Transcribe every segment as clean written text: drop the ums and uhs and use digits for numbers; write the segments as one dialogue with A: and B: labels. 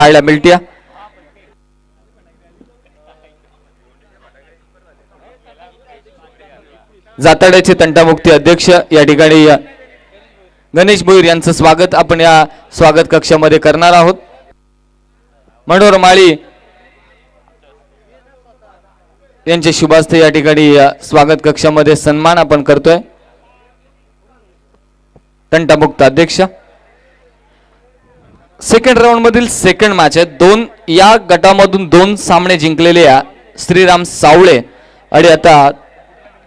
A: पाहायला मिळते. जाताड्याचे तंटामुक्ती अध्यक्ष या ठिकाणी गणेश भोईर यांचं स्वागत आपण या स्वागत कक्षामध्ये करणार आहोत. मनोहर माळी यांचे शुभास्ते या ठिकाणी स्वागत कक्षामध्ये सन्मान आपण करतोय. तंटामुक्त अध्यक्ष सेकंड राऊंड मधील सेकंड मॅच आहे. दोन या गटामधून दोन सामने जिंकलेले श्रीराम सावळे आणि आता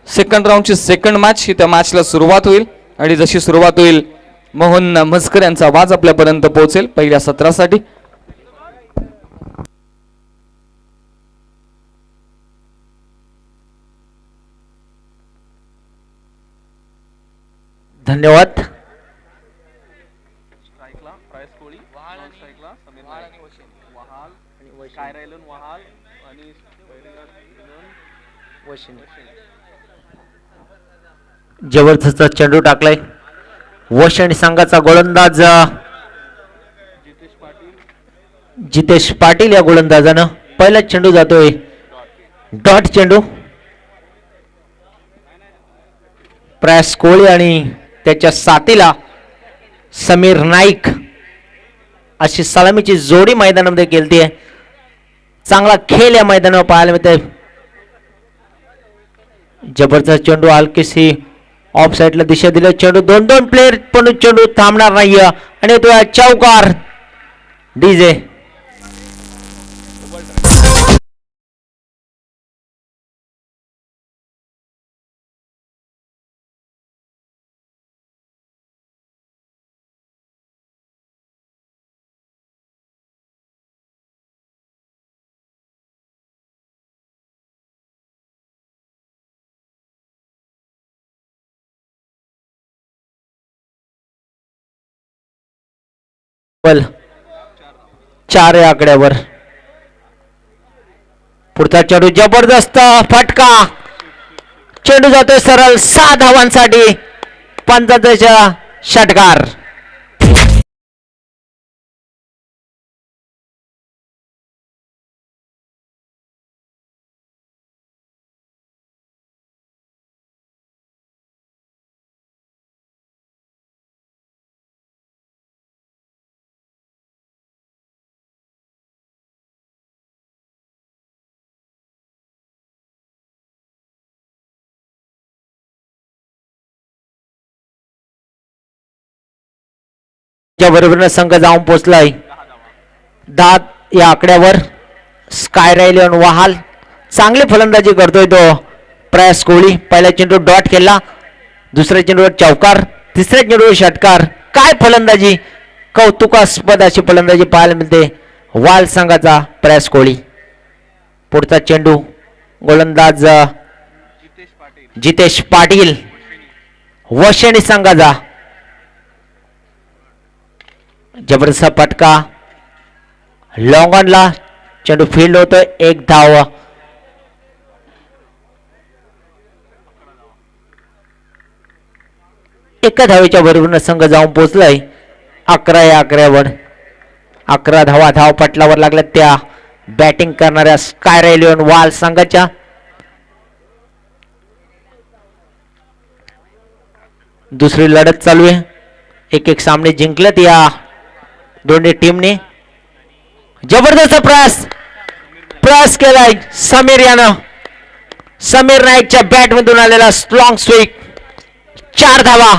A: सेकंड राऊंडची सेकंड मॅच ही त्या मॅचला सुरुवात होईल आणि जशी सुरुवात होईल मोहन म्हसकर यांचा आवाज आपल्यापर्यंत पोहोचेल पहिल्या सत्रासाठी.
B: धन्यवाद. जबरदस्त चेंडू टाकलाय. वशणी संघाचा गोलंदाज जितेश पाटील या गोलंदाजानं पहिला चेंडू जातोय डॉट चेंडू. प्रयास कोळी आणि त्याच्या साथीला समीर नाईक अशी सलामीची जोडी मैदानामध्ये केलती. चांगला खेळ या मैदानावर पाहायला मिळते. जबरदस्त चेंडू हलकीशी ऑफ साइडला दिशा दिली. चेंडू दोन दोन प्लेयर पण चेंडू थांबणार नाही आणि तो चौकार डीजे. चार या आकड्यावर पुढचा चेंडू जबरदस्त फटका. चेंडू जातोय सरळ 6 धावांसाठी. पंचाचा षटकार. बरोबर संघ जाऊन पोचलाय 10 या आकड्यावर. स्काय रायलियन वहाल चांगली फलंदाजी करतोय तो प्रयास कोळी. पहिला चेंडू डॉट केला. दुसऱ्या चेंडूवर चौकार. तिसऱ्या चेंडूवर षटकार. काय फलंदाजी. कौतुकास्पद अशी फलंदाजी पाहायला मिळते वाल संघाचा प्रयास कोळी. पुढचा चेंडू गोलंदाज जितेश पाटील वशणी संघाचा. जबरदस्त फटका लॉंग ऑनला. चेंडू फील्ड होतोय. एक धाव. एका धावेच्या बरोबरीने संघ जाऊन पोहोचलाय 11 या आकड्यावर. 11 धावा धाव पटलावर लागल्या त्या बॅटिंग करणाऱ्या स्काय रायलियन वाल संघाच्या. दुसरी लढत चालू आहे. एक एक सामने जिंकलेत या दोन्ही टीमने. जबरदस्त प्रयास केलाय समीर यानं. समीर नाईकच्या बॅटमधून आलेला स्ट्रॉंग स्वीप. 4 धावा.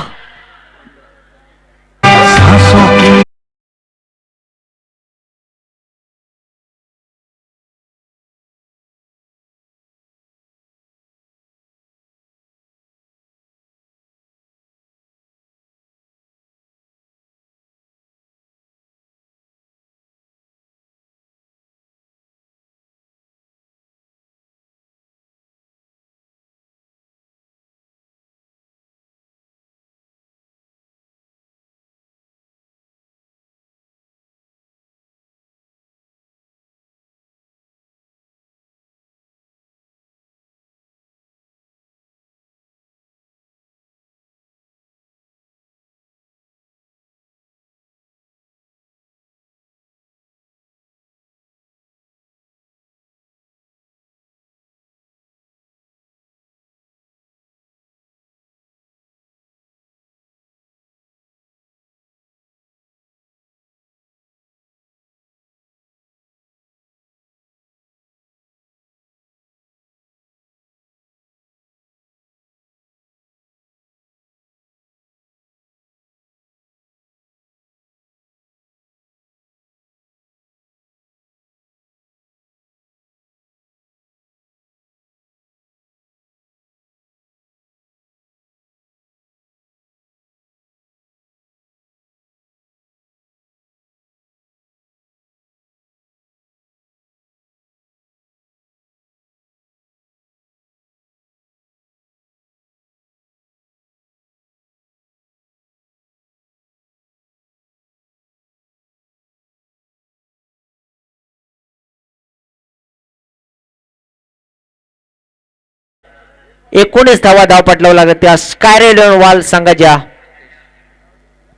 B: 19 धावा धावपटलावर लागत त्या स्कायरेलियन वाल संघाच्या.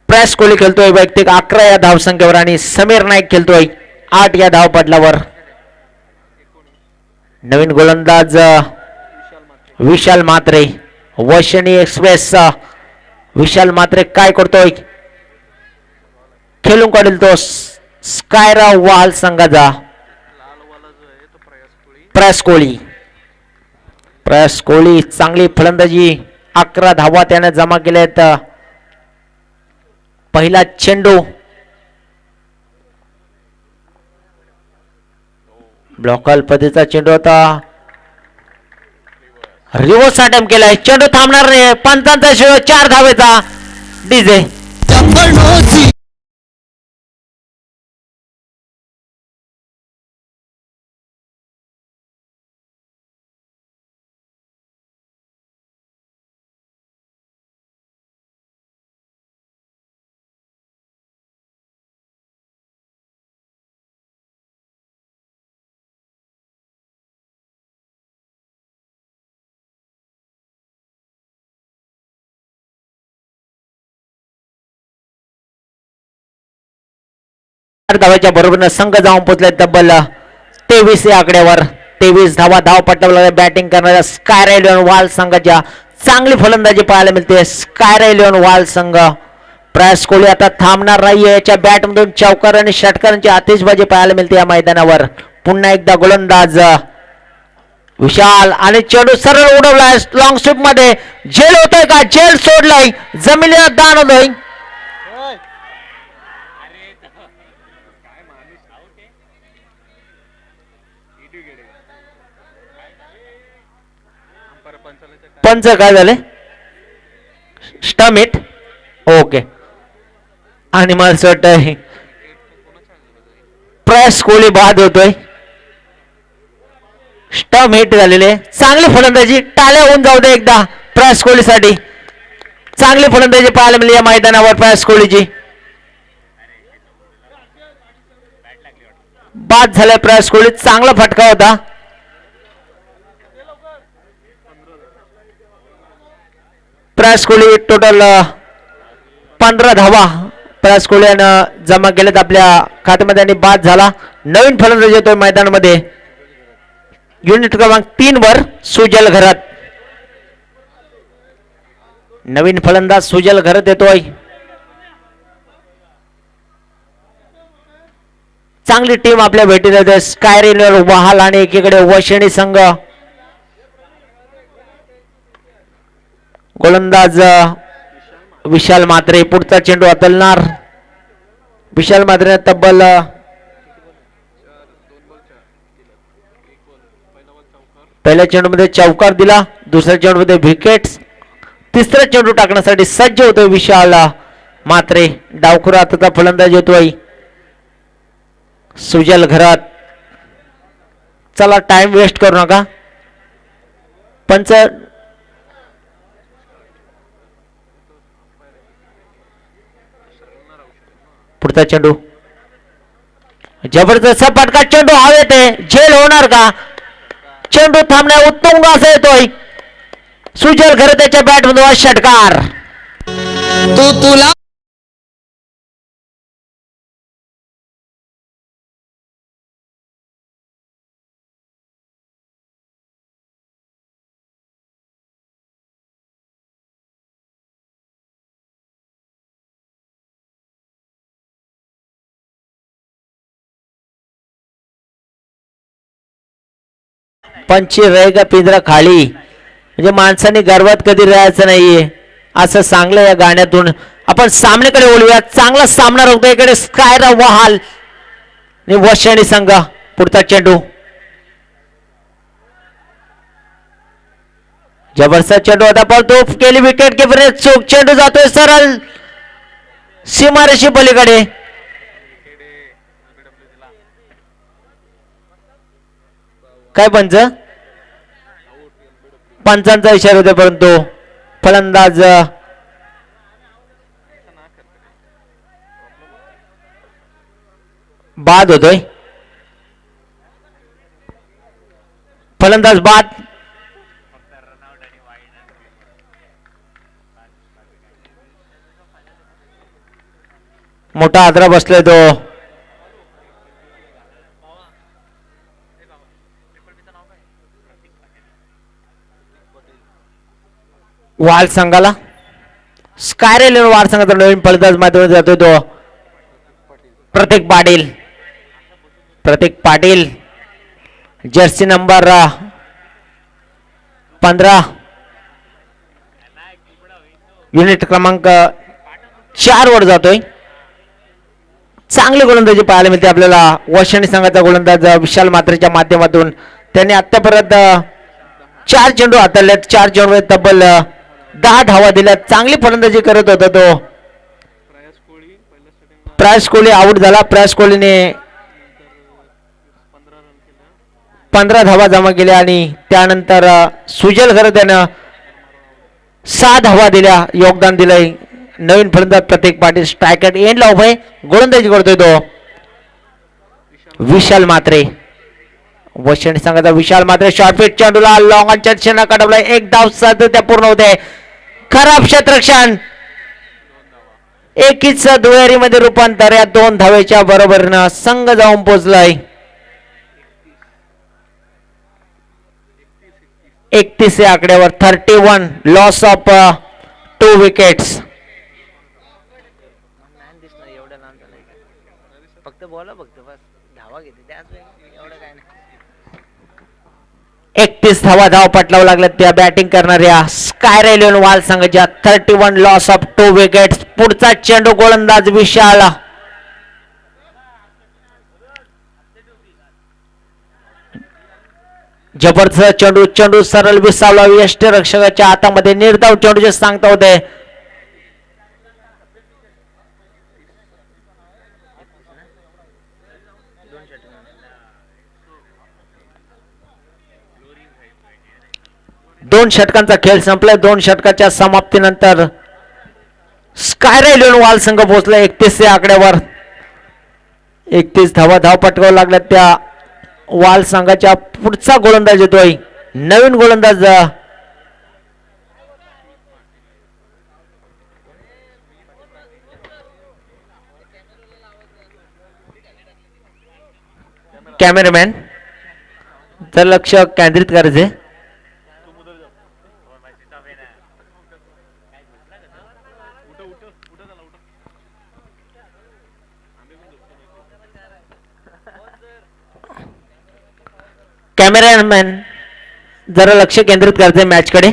B: प्रयास कोहली खेळतोय वैयक्तिक 11 या धावसंख्येवर आणि समीर नाईक खेळतोय 8 या धावपटलावर. नवीन गोलंदाज विशाल म्हात्रे. वैशिणी एक्सप्रेस विशाल म्हात्रे काय करतोय, खेळून काढील तो स्कायरा वाल संघाचा. प्रयास कोहली. प्रयास कोहली चांगली फलंदाजी, 11 धावा त्याने जमा केल्या आहेत. पहिला चेंडू ब्लॉकल पद्धतीचा चेंडू होता. रिव्हर्स अटेम्प्ट केलाय. चेंडू थांबणार नाही. पंचांचा शेवट 4 धावेचा डीजे. धावाच्या बरोबरीने संघ जाऊन पोहोचले तब्बल 23 या आकड्यावर. 23 धावा धावपट्ट्यावर बॅटिंग करणाऱ्या स्कायरेलियन वाल संघाच्या चांगली फलंदाजी पाहायला मिळते. स्कायरेलियन वाल संघ. प्रयास कोहली आता थांबणार नाहीये. याच्या बॅटमधून चौकार आणि षटकारांची आतिषबाजी पाहायला मिळते या मैदानावर. पुन्हा एकदा गोलंदाज विशाल आणि चेंडू सरळ उडवलाय लॉंग स्वीप मध्ये. झेल होतोय का, झेल सोडलाय, जमिनीला दान होतोय. पंच काय झाले, स्टम्प हिट. ओके. आणि मला असं वाटतं प्रयास कोहली बाद होतोय. स्टम्प हिट झालेले. चांगली फलंदाजी, टाळ्या होऊन जाऊ दे एकदा प्रयास कोहलीसाठी. चांगली फलंदाजी पाहायला मिळाली या मैदानावर प्रयास कोहलीची. बाद झालाय प्रयास कोहली. चांगला फटका होता. प्रयास कोहली टोटल 15 धावा प्रयास कोहलीनं जमा केलेत आपल्या खात्यामध्ये आणि बाद झाला. नवीन फलंदाज येतोय मैदानामध्ये युनिट क्रमांक 3 वर सुजल घरात. नवीन फलंदाज सुजल घरात येतोय. चांगली टीम आपल्या भेटीला येते. स्कायरेलियन वाल आणि एकीकडे वैशिणी संघ. गोलंदाज विशाल म्हात्रे. पुढचा चेंडू हाताळणार विशाल म्हात्रे. तब्बल पहिल्या चेंडू मध्ये चौकार दिला, दुसऱ्या चेंडू मध्ये विकेट्स. तिसरा चेंडू टाकण्यासाठी सज्ज होतोय विशाल म्हात्रे. डावखुरा हाताचा फलंदाज येतोय सुजल घरात. चला टाइम वेस्ट करू नका. पंच पुढचा चेंडू जबरदस्त फटका. चेंडू हवेत आहे. झेल होणार का, चेंडू थांबण्या उत्तुंग असा येतोय सुजल घरात. त्याच्या बॅटमधून षटकार. तुला पंची रहेगा पिंजरा खाली. म्हणजे माणसाने गर्भात कधी राहायचं नाहीये असं सांगलं या गाण्यातून. आपण सामन्याकडे बोलूया. चांगला सामना रंगतो. इकडे स्कायरा वाल आणि वैशिणी संघ. पुढचा चेंडू जबरदस्त चेंडू होता पण तो केली विकेट किपर चूक. चेंडू जातोय सरळ सीमारेषे पलीकडे. काय पंचांचा इशारा होता परंतु फलंदाज बाद होतोय. फलंदाज बाद. मोठा आदरा बसलाय तो वाल संघाला. स्काय रेल्वे वाल संघाचा नवीन फलंदाज माध्यमात जातोय तो प्रतीक पाटील. प्रतीक पाटील जर्सी नंबर 15 युनिट क्रमांक 4 वर जातोय. चांगली गोलंदाजी पाहायला मिळते आपल्याला वैशाणी संघाचा गोलंदाज विशाल मात्रेच्या माध्यमातून. त्यांनी आतापर्यंत 4 चेंडू हाताळलेत. 4 चेंडू तब्बल 10 धावा दिल्या. चांगली फलंदाजी करत होता तो. प्रयास कोहली आउट झाला. प्रयास कोहलीने 15 धावा जमा केल्या आणि त्यानंतर सुजल खरं त्यानं 6 धावा दिल्या. योगदान दिलंय. नवीन फलंदाज प्रतीक पाटील स्ट्रायकर एंडला उभे गोलंदाजी करतोय तो विशाल मात्रे. वैशाणी संघाचा विशाल मात्रे शॉर्टपिच चेंडूला लॉंग ऑनच्या दिशेनं काढवलाय. एक धाव सातत्य पूर्ण होते. खराब क्षेत्ररक्षण. एकीच दुहेरीमध्ये रूपांतर. या 2 धावेच्या बरोबरीनं संघ जाऊन पोहोचलाय. 31 या आकड्यावर 31 लॉस ऑफ 2 विकेट्स. फक्त बोला फक्त बस धावा घेते त्याच एवढं काय नाही. 31 धावा धाव पटलावं लागल्या त्या बॅटिंग करणाऱ्या स्काय रेल्वे वाल संघाच्या. 31 लॉस ऑफ 2 विकेट्स. पुढचा चेंडू गोलंदाज विशाल. जबरदस्त चेंडू. चेंडू सरळ विसावला यष्टीरक्षकाच्या हातामध्ये. निर्धाव चेंडूचे सांगता होते. दोन षटकांचा खेळ संपलाय. 2 षटकाच्या समाप्तीनंतर स्काय रेल्वे वाल संघ पोहोचला 31 या आकड्यावर. 31 धावा धाव पटकावं लागल्या त्या वाल संघाच्या. पुढचा गोलंदाज येतोय नवीन गोलंदाज कॅमेरामॅन तर लक्ष केंद्रित करायचे. कॅमेरामॅन जरा लक्ष केंद्रित करायचंय मॅच कडे.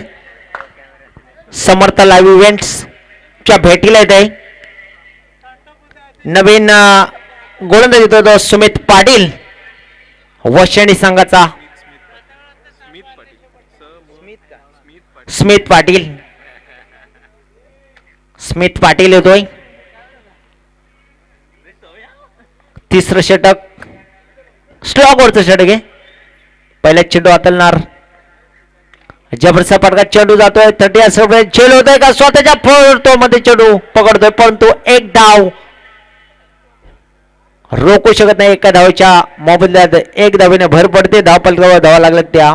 B: समर्थ लाईव्ह इव्हेंट्स च्या भेटीला येत आहे. नवीन गोलंदाज येतो तो सुमित पाटील वैशाणी संघाचा. स्मित पाटील. स्मित पाटील येतोय. तिसरं षटक स्लॉग वरचं षटक आहे. पहिला चेंडू हाताळणार. जबरदस्त फटका चेंडू जातोय. 30 झेल होतोय का स्वतःच्या फोडतो मध्ये चेंडू पकडतोय परंतु एक धाव रोखू शकत नाही. एका धावेच्या मोबदल्यात 1 धावेने भर पडते. धाव पलकावर धावा लागल्या त्या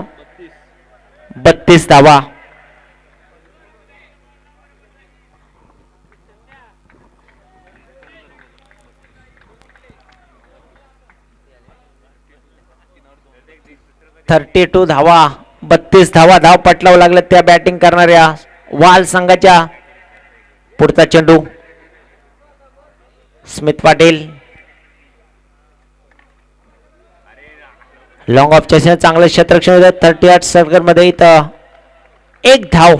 B: 32 धावा. (32 धावा 32 धावा धाव पटलावं लागलं त्या बॅटिंग करणाऱ्या वाल संघाच्या. पुढचा चेंडू स्मित पाटील लॉंग ऑफ च्या चांगलं क्षेत्ररक्षण. 38 सर्कल मध्ये इथं 1 धाव.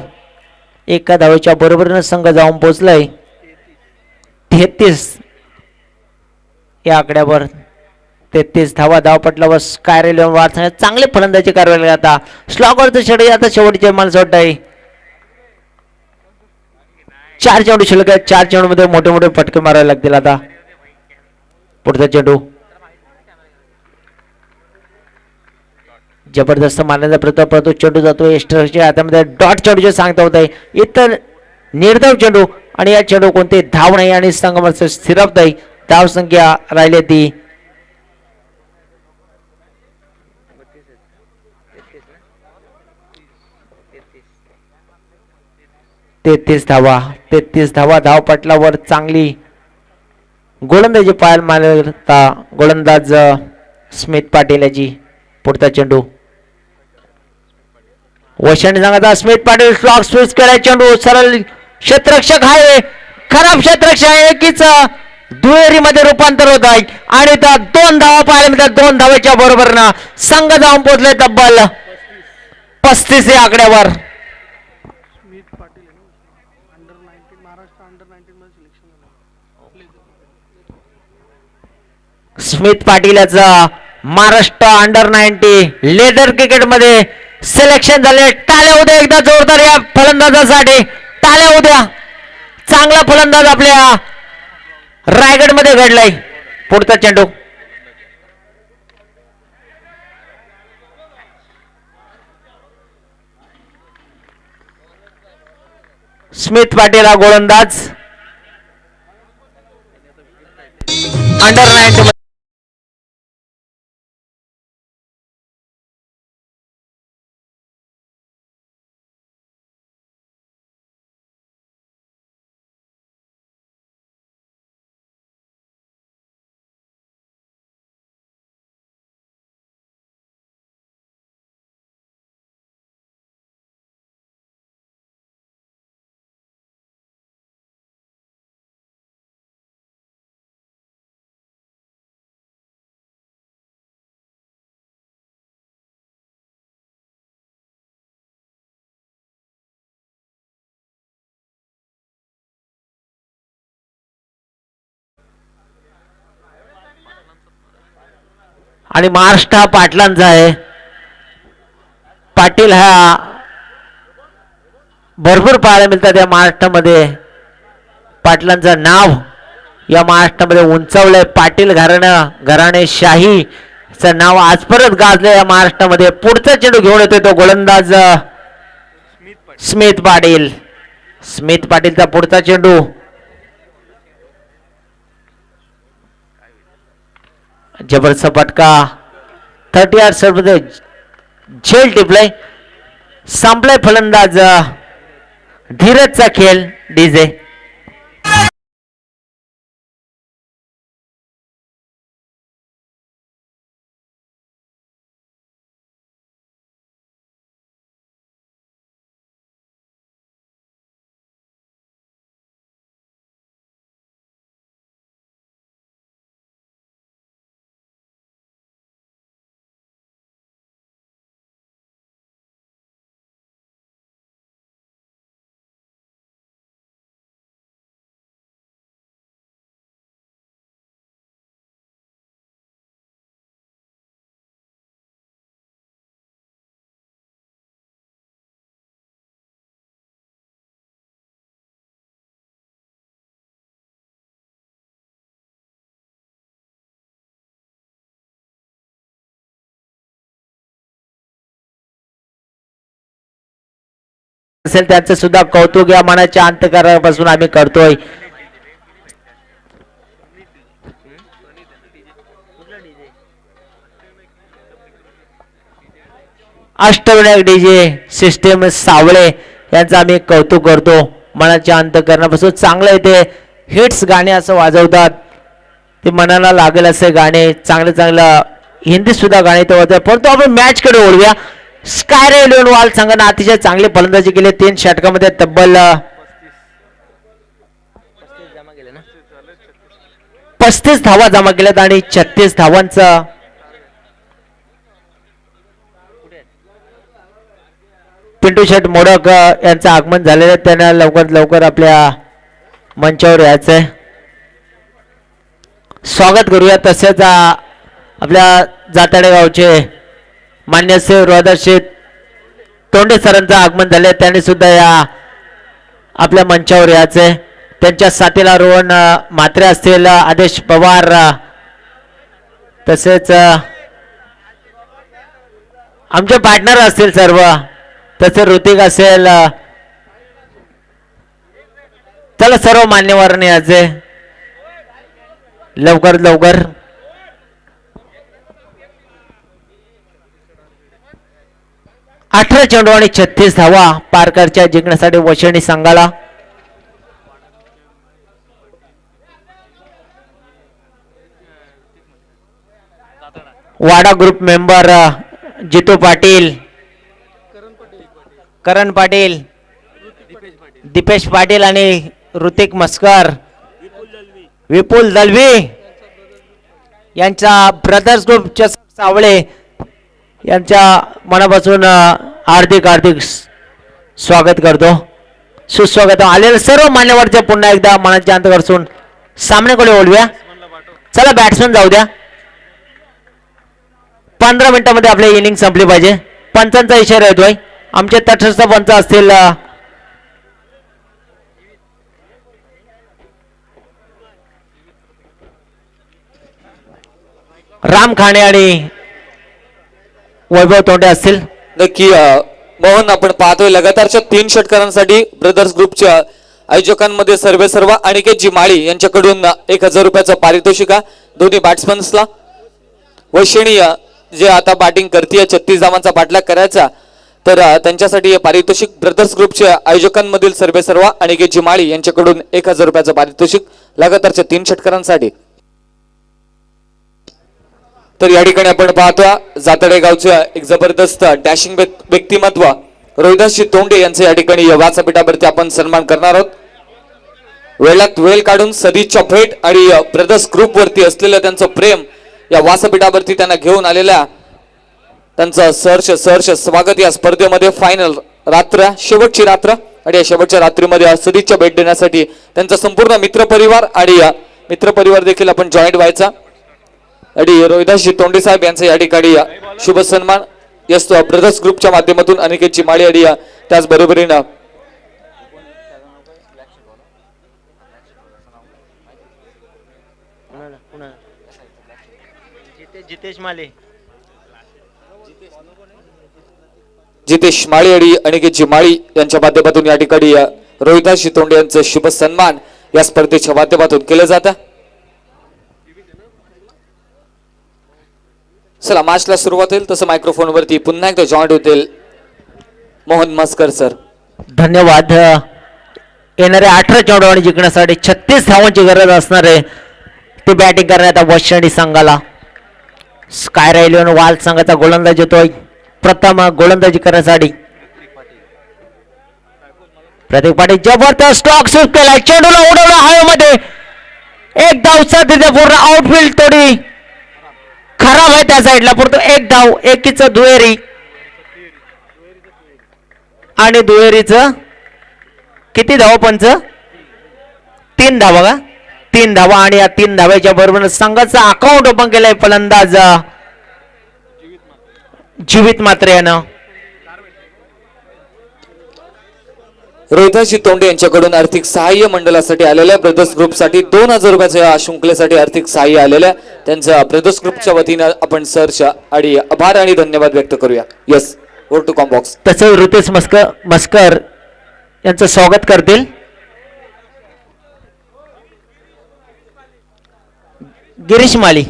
B: एका धावेच्या बरोबरीनं संघ जाऊन पोहोचलाय 33 या आकड्यावर. 33 धावा धाव पटलावर स्काय रेल्वे वाल संघ चांगले फलंदाजी करायला आता. स्लॉगवरचं षटक आता शेवटचे मला वाटत आहे. 4 चेंडू शिल्लक आहेत. 4 चेंडू मध्ये मोठे मोठे फटके मारावे लागतील आता. पुढचा चेंडू जबरदस्त मारण्याचा प्रयत्न परंतु चेंडू जातो एस्टरच्या हातामध्ये. डॉट चेंडूचे सांगता होत आहे. इतर निर्धाव चेंडू आणि या चेंडू कोणते धाव नाही आणि संघ स्थिरप नाही. धाव संख्या राहिली ती 33 धावा. 33 धावा धाव पटलावर चांगली गोलंदाजी पाहायला मारता गोलंदाज स्मित पाटील याची. पुढचा चेंडू वैशाली सांगता स्मित पाटील स्लॉक स्विच केलाय. चेंडू सरळ क्षेत्ररक्षक आहे, खराब क्षेत्ररक्षक आहे. एकीच दुहेरीमध्ये रूपांतर होत आहे आणि त्या 2 धावा पाहायला मिळतात. 2 धावेच्या बरोबरनं संघ जाऊन पोहोचले तब्बल 35 या आकड्यावर. स्मित पाटील याचं महाराष्ट्र अंडर-19 लेदर क्रिकेट मध्ये सिलेक्शन झाले. टाळ्या उद्या एकदा जोरदार या फलंदाजासाठी. टाळ्या उद्या. चांगला फलंदाज आपल्या रायगड मध्ये घडलाय. पुढचा चेंडू स्मित पाटील हा गोलंदाज अंडर-19 आणि महाराष्ट्र हा पाटलांचा आहे. पाटील हा भरपूर पाहायला मिळतात या महाराष्ट्रामध्ये. पाटलांचं नाव या महाराष्ट्रामध्ये उंचावलंय. पाटील घराणे शाहीचं नाव आज परत गाजलंय या महाराष्ट्रामध्ये. पुढचा चेंडू घेऊन येतोय तो गोलंदाज स्मित पाटील. स्मित पाटीलचा पुढचा चेंडू जबरदस्त फटका 30 सर्वमध्ये झेल टिपलाय. संपलाय फलंदाज धीरजचा खेळ. डीजे असेल त्यांचं सुद्धा कौतुक या मनाच्या अंतःकरणापासून आम्ही करतोय. अष्टविनायक डीजे सिस्टीम सावळे यांचं आम्ही कौतुक करतो मनाच्या अंतःकरणापासून. चांगलं येते हिट्स गाणे असं वाजवतात. ते मनाला लागेल असे गाणे चांगलं हिंदी सुद्धा गाणे ते वाजवतात. परंतु आपण मॅच कडे ओढूया. स्काय रेल्वे वाल संघाने अतिशय चांगली फलंदाजी केली. 3 षटकामध्ये तब्बल 35 धावा जमा केल्यात आणि 36 धावांचं पिंटू शेट मोडक यांचं आगमन झालेलं आहे. त्यांना लवकर आपल्या मंचावर यायचंय. स्वागत करूया. तसेच आपल्या जाताडे गावचे मान्य श्री रोदरशीत तोंडे सरांचं आगमन झाले. त्यांनी सुद्धा या आपल्या मंचावर यायचंय. त्यांच्या साथीला रोहन म्हात्रे असतील, आदेश पवार, तसेच आमचे पार्टनर असतील सर्व, तसे ऋतिक असेल. चला सर्व मान्यवरांनी यायचे लवकर. 18 चेंडू आणि 36 धावा पारकरच्या जिंकण्यासाठी वैशाली संघाला. वाडा ग्रुप मेंबर जितू पाटील, करण पाटील, दीपेश पाटील आणि ऋतिक मस्कर, विपुल दलवी यांच्या ब्रदर्स ग्रुपच्या सावळे यांच्या मनापासून हार्दिक स्वागत करतो. सुस्वागत. आलेले सर्व मान्यवरच्या पुन्हा एकदा मनाचे अंतकर्षण सामन्याकडे बोलूया. चला बॅट्समॅन जाऊ द्या. 15 मिनिटांमध्ये आपली इनिंग संपली पाहिजे. पंचांचा इशारा येतोय. आमचे तटस्थ पंच असतील राम खाणे आणि वैभव तोंडे असतील.
A: नक्की मोहन, आपण पाहतोय लगातारच्या 3 षटकारांसाठी ब्रदर्स ग्रुपच्या आयोजकांमध्ये सर्वेसर्वा अनिकेतजी माळी यांच्याकडून 1000 रुपयाचं पारितोषिक दोन्ही बॅट्समन्सला. वैशिणी जे आता बॅटिंग करते 36 धावांचा पाठलाग करायचा, तर त्यांच्यासाठी हे पारितोषिक ब्रदर्स ग्रुपच्या आयोजकांमधील सर्वेसर्वा अनिकेतजी माळी यांच्याकडून 1000 रुपयाचं पारितोषिक लगातारच्या 3 षटकारांसाठी. तर या ठिकाणी आपण पाहतो जातडे गावचं एक जबरदस्त डॅशिंग व्यक्तिमत्व रोहिदासजी तोंडे यांचे या ठिकाणी व्यासपीठावरती आपण सन्मान करणार आहोत. वेळात वेळ काढून सदिच्छा भेट आणि ब्रदर्स ग्रुप वरती असलेलं त्यांचं प्रेम या व्यासपीठावरती त्यांना घेऊन आलेल्या त्यांचं सहर्ष स्वागत या स्पर्धेमध्ये. फायनल रात्र, शेवटची रात्र, आणि या शेवटच्या रात्रीमध्ये सदिच्छा भेट देण्यासाठी त्यांचा संपूर्ण मित्रपरिवार आणि मित्रपरिवार देखील आपण जॉईंट व्हायचा. आणि रोहिदासजी तोंडे साहेब यांचा या ठिकाणी शुभ सन्मान असतो ब्रदर्स ग्रुपच्या माध्यमातून अनिकेतजी माळी आणि त्याचबरोबरीनं जितेश माळी आणि अनिकेतजी माळी यांच्या माध्यमातून या ठिकाणी रोहिदासजी तोंडे यांचं शुभ सन्मान या स्पर्धेच्या माध्यमातून केलं जातं. चला मॅचला सुरुवात होईल तसं मायक्रोफोन वरती पुन्हा एकदा जॉईंट होतील मोहन मस्कर सर.
B: धन्यवाद. येणाऱ्या 18 चेंडूवाणी जिंकण्यासाठी 36 धावांची गरज असणार आहे. ते बॅटिंग करण्यात वैशिणी संघाला. स्काय रायलियन वाल संघाचा गोलंदाज येतोय प्रथम गोलंदाजी करण्यासाठी. प्रतीक पाटील जबरदस्त स्टॉक स्वीप केला, चेंडूला उडवला हवेमध्ये. एक धाव साध्य पूर्ण आउटफील्ड थोडी खराब आहे त्या साईडला, परंतु एक धाव. एकीच दुहेरी आणि दुहेरीच किती धावा पंच? 3 धावा का? 3 धावा. आणि या 3 धाव्याच्या बरोबर संघाचा अकाउंट ओपन केलाय फलंदाज जीवित मात्र यानं.
A: रोहिदासजी तोंडे यांच्याकडून आर्थिक सहाय्य मंडळासाठी आलेल्या ब्रदर्स ग्रुपसाठी 2000 रुपयाच्या शृंखलेसाठी आर्थिक सहाय्य आलेल्या त्यांच्या ब्रदर्स ग्रुपच्या वतीनं आपण सरच्या आणि आभार आणि धन्यवाद व्यक्त करूया. Yes, over to combox.
B: तसंच ऋतेश मस्कर यांचं स्वागत करतील. गिरीश माली,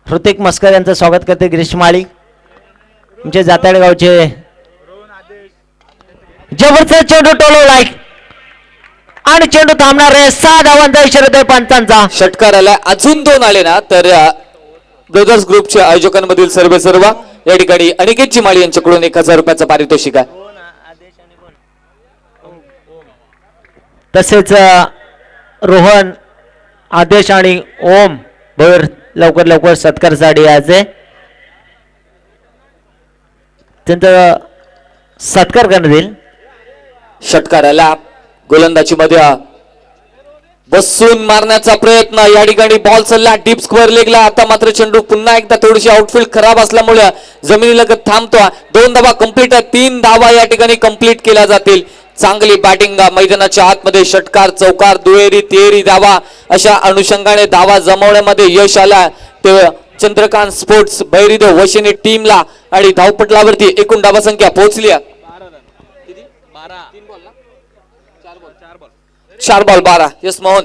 B: ऋतिक मस्कर यांचं स्वागत करते गिरीश माळी. तुमचे जाताड गावचे जबरदस्त चेंडू टोलवलाय आणि चेंडू थांबणार आहे. 6 धावांचा इशारा देतोय पंचांचा.
A: षटकार आला. अजून 2 आले ना तर ब्रदर्स ग्रुपच्या आयोजकांमधील सर्वेसर्वा या ठिकाणी अनिकेतजी माळी यांच्याकडून 1000 रुपयाचं पारितोषिक आहे.
B: तसेच रोहन, आदेश आणि ओम भर लवकर सत्कारसाठी यायचे. त्यांचा सत्कार करण्यात येईल.
A: षटकाराला गोलंदाजी मध्ये बसून मारण्याचा प्रयत्न. या ठिकाणी बॉल चालला डीप स्क्वेअर लेगला. आता मात्र चेंडू पुन्हा एकदा थोडीशी आउटफील्ड खराब असल्यामुळे जमिनीलगत थांबतो. 2 धावा कंप्लीट आहे. 3 धावा या ठिकाणी कंप्लीट केल्या जातील. चांगली बॅटिंग मैदानाच्या आतमध्ये. षटकार, चौकार, दुहेरी, तिहेरी धावा अशा अनुषंगाने धावा जमवण्यामध्ये यश आला ते चंद्रकांत स्पोर्ट्स बैरिदेव वशिनी टीमला. आणि धावपटलावरती एकूण धावा संख्या पोहोचली 4 बॉल 12. यस मोहन.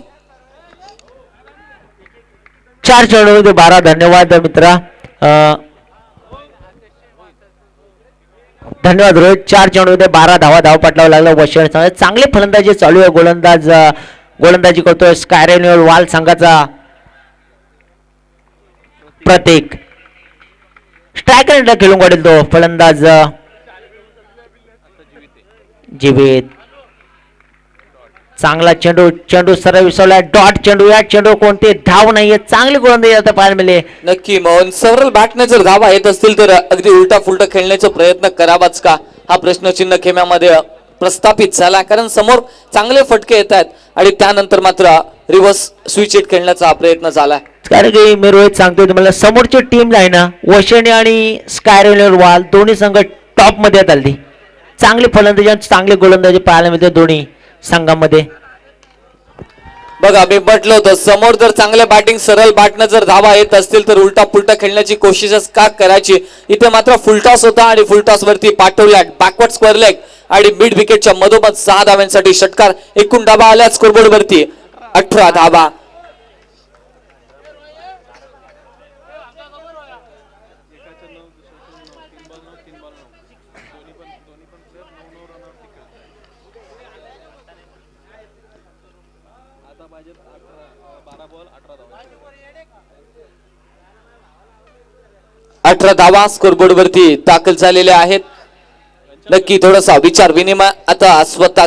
B: 4 चेंडूमध्ये 12. धन्यवाद मित्रा. धन्यवाद रोहित. 4 चेंडूमध्ये 12 धावा धाव पटलावं लागलं. वशिनी चांगली फलंदाजी चालू आहे. गोलंदाज गोलंदाजी करतोय स्काय रेन्युअल वाल संघाचा प्रतीक. स्ट्रायकर खेळून काढेल तो फलंदाज जीवित. चांगला चेंडू, चेंडू सरळ विसरला, डॉट चेंडू. या चेंडू कोणते धाव नाहीये, चांगली गोलंदाजी आता पाहायला मिळाली.
A: नक्की मोहन, सरळ बॅटने जर धावा येत असतील तर अगदी उलटा फुलटा खेळण्याचा प्रयत्न करावाच का, हा प्रश्नचिन्ह खेम्यामध्ये प्रस्थापित झाला. कारण समोर चांगले फटके येत आहेत आणि त्यानंतर मात्र रिव्हर्स स्विच हिट खेळण्याचा प्रयत्न झाला.
B: कारण की मी रोहित सांगतोय तुम्हाला, समोरची टीम आहे ना, वशिणी आणि स्काय रेन्युअल वाल दोन्ही संघ टॉप मध्ये आली. चांगली फलंदाजी आणि चांगली गोलंदाजी पाहायला मिळते दोन्ही संघामध्ये.
A: बघा, मी म्हटलं होतं समोर जर चांगल्या बॅटिंग सरळ बॅटनं जर धावा येत असतील तर उलटा पुलटा खेळण्याची कोशिशच का करायची. इथे मात्र फुलटॉस होता आणि फुलटॉस वरती पाठवल्या बॅकवर्ड स्क्वेअर लेग आणि मिड विकेटच्या मधोमध 6 धाव्यांसाठी षटकार. एकूण धावा आल्या स्कोरबोर्ड वरती 18 धावा. अठरा धावा स्कोरबोर्ड वरती दाखल झालेल्या आहेत. नक्की थोडासा विचार विनिमय आता स्वतः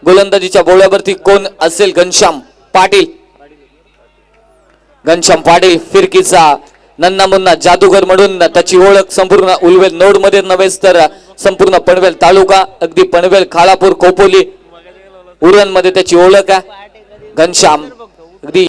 A: गोलंदाजीच्या बोळ्यावरती कोण असेल. घनश्याम पाटील. घनश्याम पाटील फिरकीचा नन्ना मुन्ना जादूगर म्हणून त्याची ओळख संपूर्ण उलवेल नोड मध्ये नव्हेच तर संपूर्ण पनवेल तालुका, अगदी पनवेल, खालापूर, खोपोली, उरण मध्ये त्याची ओळख आहे. घनश्याम अगदी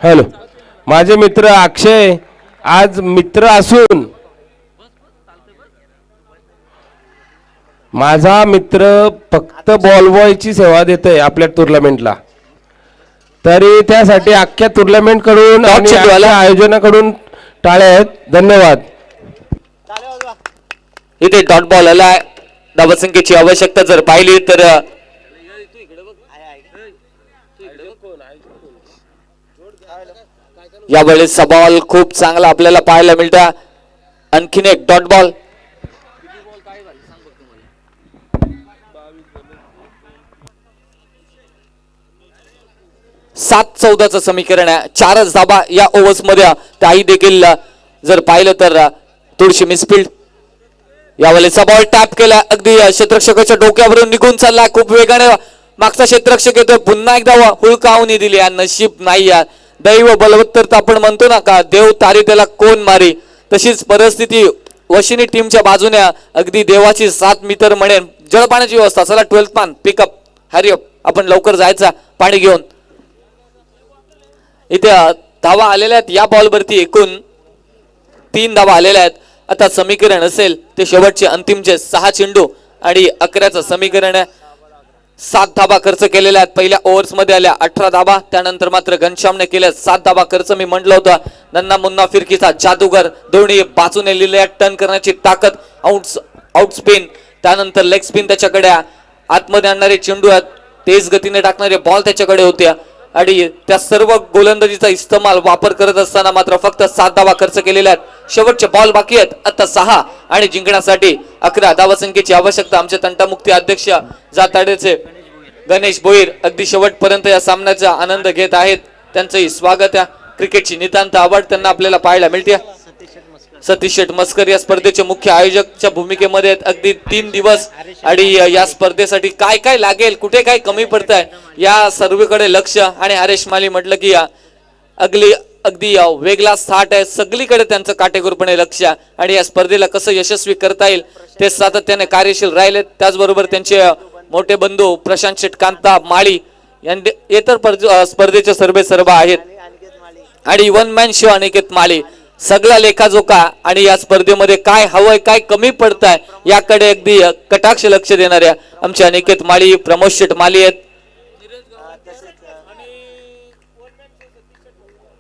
C: हॅलो, माझे मित्र अक्षय आज मित्र असून माझा मित्र फक्त बॉलबॉयची सेवा देतोय आपल्या टुर्नामेंटला, तरी त्यासाठी अख्ख्या टुर्नामेंट कडून आणि अख्ख्या आयोजनाकडून टाळ्या आहेत. धन्यवाद.
A: इथे डॉट बॉल आलाय. धावसंख्येची आवश्यकता जर पाहिली तर यावेळेस बॉल खूप चांगला आपल्याला पाहायला मिळता. आणखीन एक डॉट बॉल. सात 14चं समीकरण आहे. 4च धाबा या ओव्हर्स मध्ये. त्याही देखील जर पाहिलं तर थोडीशी मिसफिल्ड. यावेळेस बॉल टॅप केला, अगदी क्षेत्ररक्षकाच्या डोक्यावरून निघून चालला खूप वेगाने. मागचा क्षेत्ररक्षक येतोय, पुन्हा एकदा हुळकावणी दिली. नशीब नाही यार, दैव बलवत्तर आपण म्हणतो ना का, देव तारी त्याला कोण मारी, तशीच परिस्थिती वशिनी टीमच्या बाजूने. अगदी देवाची साथ मी तर म्हणेन. जळपाण्याची व्यवस्था. चला 12th मान पिकअप हरिअप, आपण लवकर जायचा पाणी घेऊन. इथे धावा आलेल्या आहेत या बॉलवरती, एकूण 3 धावा आलेल्या आहेत. आता समीकरण असेल ते शेवटचे अंतिमचे 6 चेंडू आणि 11चं समीकरण आहे. 7 धाबा खर्च केलेल्या आहेत. पहिल्या ओव्हर्स मध्ये आल्या 18 धाबा, त्यानंतर मात्र घनश्यामने केल्या 7 धाबा खर्च. मी म्हटलं होतं नन्ना मुन्ना फिरकीचा जादूगर, दोन्ही बाजूने लिहिलेल्या टर्न करण्याची ताकद, आउट स्पिन, त्यानंतर लेग स्पिन त्याच्याकडे, आतमध्ये आणणारे चेंडू आहेत, तेज गतीने टाकणारे बॉल त्याच्याकडे होत्या आणि त्या सर्व गोलंदाजीचा इस्तेमाल वापर करत असताना मात्र फक्त 7 धावा खर्च केलेल्या आहेत. शेवटचे बॉल बाकी आहेत आता 6 आणि जिंकण्यासाठी 11 धावसंख्येची आवश्यकता. आमचे तंटामुक्ती अध्यक्ष जाताडेचे गणेश भोईर अगदी शेवटपर्यंत या सामन्याचा आनंद घेत आहेत. त्यांचंही स्वागत आहे. क्रिकेटची नितांत आवड त्यांना आपल्याला पाहायला मिळते. सतीश शेठ मस्कर या स्पर्धेचे मुख्य आयोजकच्या भूमिकेमध्ये आहेत. अगदी 3 दिवस आणि या स्पर्धेसाठी काय काय लागेल, कुठे काय कमी पडत आहे या सर्वेकडे लक्ष. आणि हरेश माली म्हटलं की अगदी वेगळा थाट आहे, सगळीकडे त्यांचं काटेकोरपणे लक्ष आणि या स्पर्धेला कसं यशस्वी करता येईल ते सातत्याने कार्यशील राहिलेत. त्याचबरोबर त्यांचे मोठे बंधू प्रशांत शेठ कांता माळी यांनी इतर स्पर्धेचे सर्व आहेत आणि वन मॅन शो अनिकेत माळी. सगळा लेखाजोखा आणि या स्पर्धेमध्ये काय हवंय काय कमी पडताय याकडे अगदी कटाक्ष लक्ष देणाऱ्या आमचे अनिकेत माळी, प्रमोद शेठ माळी आहेत.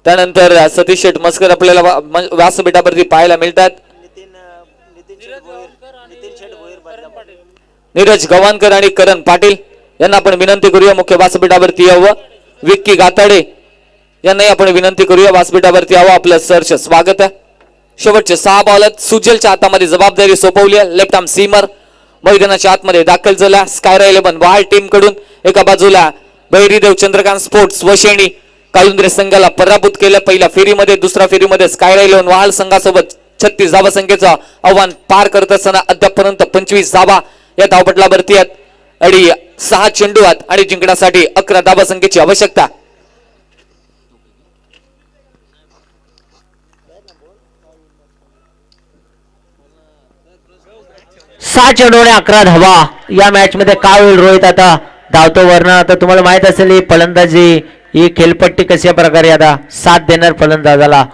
A: त्यानंतर सतीश शेठ मस्कर आपल्याला व्यासपीठावरती पाहायला मिळतात. नीरज गव्हाणकर आणि करण पाटील यांना आपण विनंती करूया मुख्य व्यासपीठावरती यावं. विक्की गाताडे यांनाही आपण विनंती करूया व्यासपीठावरती यावं. आपलं सहर्ष स्वागत आहे. शेवटचे 6 बॉल आहेत. सुजलच्या हातामध्ये जबाबदारी सोपवली आहे. लेफ्ट आर्म सीमर मैदानाच्या आतमध्ये दाखल झाला. स्कायरा 11 वाळ टीम कडून. एका बाजूला भैरीदेव चंद्रकांत स्पोर्ट्स वशेणी कालुंद्रे संघाला पराभूत केलं पहिल्या फेरीमध्ये. दुसऱ्या फेरीमध्ये स्कायरा 11 वाळ संघासोबत 36 धावा संख्येचं आव्हान पार करत असताना अद्यापपर्यंत 25 धावा या धावपटलावरती आहेत आणि 6 चेंडू आहेत आणि जिंकण्यासाठी 11 धावा संख्येची आवश्यकता.
B: सहा चेंडू आणि 11 धावा या मॅच मध्ये काय होईल रोहित? आता धावतो वर्ण. आता तुम्हाला माहित असेल ही फलंदाजी, ही खेळपट्टी कशा प्रकारे आता साथ देणार फलंदाजाला.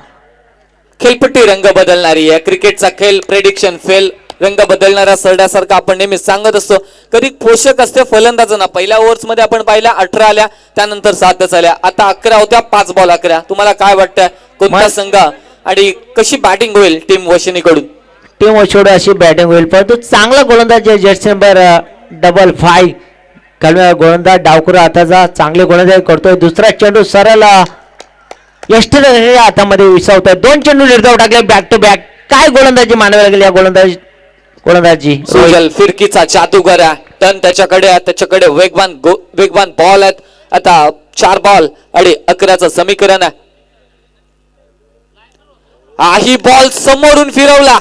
A: खेळपट्टी रंग बदलणारी आहे. क्रिकेटचा खेळ प्रेडिक्शन फेल, रंग बदलणाऱ्या सरड्यासारखा आपण नेहमी सांगत असतो. कधी पोषक असते फलंदाजांना. पहिल्या ओव्हर्स मध्ये आपण पाहिल्या 18 आल्या, त्यानंतर 7च आल्या, आता 11 होत्या. 5 बॉल 11. तुम्हाला काय वाटतंय कोणता संघ आणि कशी बॅटिंग होईल टीम वशिनीकडून?
B: टीम वशिनी अशी बॅटिंग होईल, परंतु चांगला गोलंदाज जर्सी नंबर 55 गोलंदाज डावकुरा हाताचा चांगले गोलंदाज करतोय. दुसरा चेंडू सरळ यष्टीच्या हातामध्ये विसावतोय. 2 चेंडू निर्धाव टाकले बॅक टू बॅक. काय गोलंदाजी मानावी लागेल या गोलंदाजी.
A: सुजल फिरकीचा जादूगर आहे. टर्न त्याच्याकडे वेगवान बॉल आहेत. आता 4 बॉल आणि 11चं समीकरण आहे. ही बॉल समोरून फिरवला.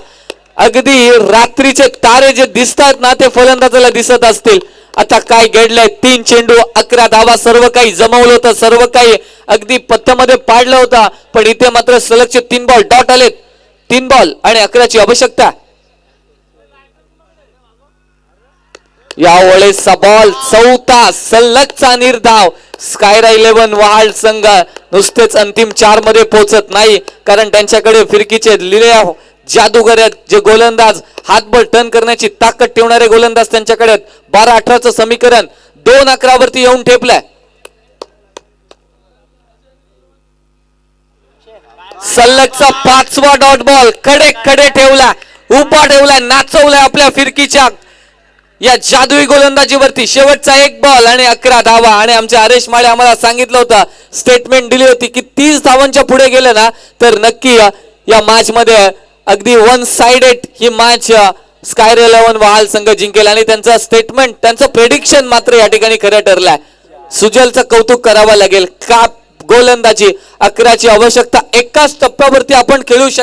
A: अगदी रात्रीचे तारे जे दिसतात ना ते फलंदाजाला दिसत असतील. आता काय घडलंय? 3 चेंडू 11 धावा. सर्व काही जमवलं होतं, सर्व काही अगदी पत्त्यामध्ये पाडलं होतं, पण इथे मात्र सलगचे 3 बॉल डॉट आलेत. 3 बॉल आणि 11ची आवश्यकता. यावेळेसचा बॉल 4था सलगचा निर्धाव. स्कायरा 11 वहाल संघ नुसतेच अंतिम 4 मध्ये पोहोचत नाही, कारण त्यांच्याकडे फिरकीचे लिले जादूगर आहेत. जे गोलंदाज हातबल टर्न करण्याची ताकद ठेवणारे गोलंदाज त्यांच्याकडे आहेत. 12-18चं समीकरण 2-11 वरती येऊन ठेपलाय. सलगचा 5वा डॉट बॉल कडे ठेवला, उभा ठेवला, नाचवलाय आपल्या फिरकीच्या या जादुई गोलंदाजीवरती. शेवटचा 1 बॉल आणि 11 धावा. आणि आमचे हरेश माळे आम्हाला सांगितलं होतं, स्टेटमेंट दिली होती की 30 धावांच्या पुढे गेले ना तर नक्की या मॅच मध्ये अगदी 1 साइडेड ही मॅच स्कायरा 11 वहाल संघ जिंकेल. आणि त्यांचं स्टेटमेंट, त्यांचं प्रेडिक्शन मात्र या ठिकाणी खरं ठरलंय. सुजलचं कौतुक करावं लागेल. का गोलंदाजी 11ची आवश्यकता. एकाच टप्प्यावरती आपण खेळू शकतो.